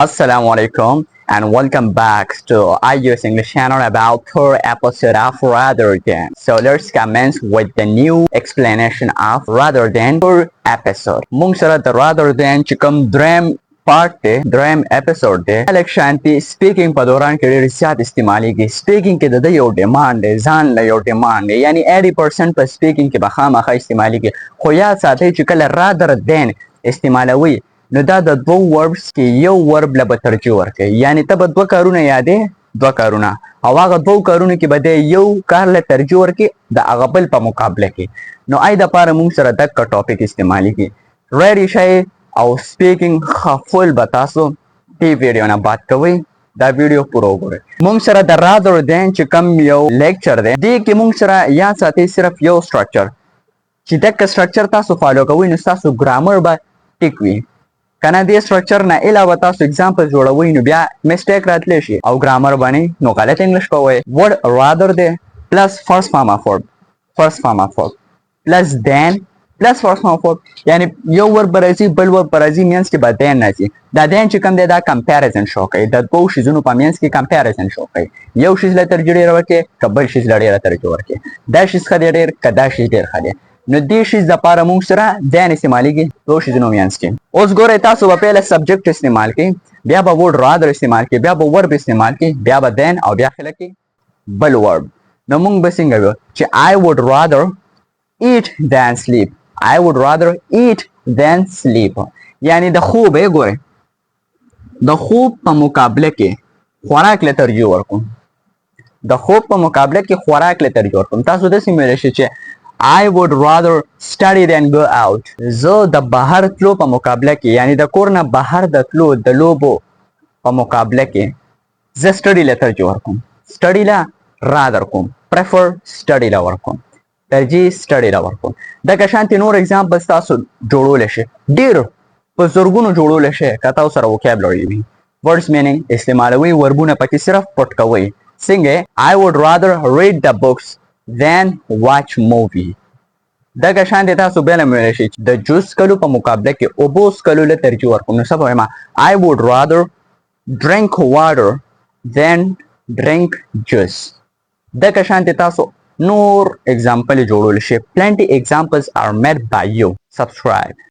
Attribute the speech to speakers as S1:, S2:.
S1: Assalamu alaikum and welcome back to IUS English channel about third episode of rather than. So let's commence with the new explanation of rather than per episode. Mung sara the rather than chikam dream part de dream episode de election speaking په دوران کې ډېر زیات استعمالېږي speaking کې د یو ډیماند دی ځان له یو ډیماند دی یعنی 80% په speaking کې به خامخا استعمالېږي خو یاد ساتئ چې کله rather than استعمالوي نو دا د دوو وربس کې یو ورب له به ترجیح ورکوي یعنی ته به دوه کارونه یادې دوه کارونه او هغه دوو کارونو کې به دی یو کار له ترجیح ورکړي د هغه بل په مقابله کې نو ای دپاره موږ سره دغه ټاپک استعمالېږي ریډي شئ او سپیکینګ خفل به تاسو دې ویډیو نه بات کوئ دا ویډیو پوره وګورئ موږ سره د رادر دین چې کوم یو لیکچر دی دې کې موږ سره یاد ساتئ صرف یو سټرکچر چې دغه سټرکچر تاسو فالو کوئ نو ستاسو ګرامر به ټیک وي کنه دې سټرکچر نه علاوه تاسو اگزامپل جوړوئ نو بیا میسټیک راتلی شي او ګرامر باندې نو غلط انګلیش کوئ ورډ رادر دی پلس فرست فارم اف ورب پلس دین پلس فرست فارم اف ورب یعنی یو ورب به راځي بل ورب به راځي منځ کې به دین راځي دا دین چې کوم دی دا کمپیریزن شو کوي د دوو شیزونو په منځ کې کمپیریزن شو کوي یو شیز له ترجیح ډېره ورکړي که بل شیز له ډېره ترجیح ورکړي دا شیز ښه دی ډېر که دا شیز ډېر ښه دی نو دې شیز دپاره موږ سره دین استعمالېږي دوو شیزونو منځ کې اوس ګورئ تاسو به پیله سبجیکټ استعمال کړئ بیا به ورډ رادر استعمال کړئ بیا به ورب استعمال کړئ بیا به دین او بیا خله کې بل ورب نو موږ به څنګه ویو چې I would rather eat than sleep I would rather eat than sleep یعنی د خوب ګورئ د خوب په مقابله کې خوراک له ترجیح ورکوم د خوب په مقابله کې خوراک له ترجیح ورکوم تاسو داسې ویلی شئ چې I would rather study than go out زه د بهر تلو په مقابله کې یعنی د کور نه بهر د تلو د لوبو په مقابله کې زه سټډي له ترجیح ورکوم سټډي له رادر کوم پریفر سټډي له ورکوم ترجیح سټډي له ورکوم دغه شانتې نور اگزامپلز تاسو جوړولی شئ ډېر په زرګونو جوړولی شئ که تاسو سره وکیبلري وي ورډز مینینګ استعمالوئ وربونه پکې صرف پټ کوئ څنګه I would rather read the books than watch movie دغه شانتې تاسو بیا هم ویلی شئ چې د جوس څکلو په مقابله کې اوبو څکلو له ترجیح ورکوم نو څه به وایم I would rather drink water than drink juice دغه شانتې تاسو نور اگزامپل جوړولی شئ plenty examples are made by you subscribe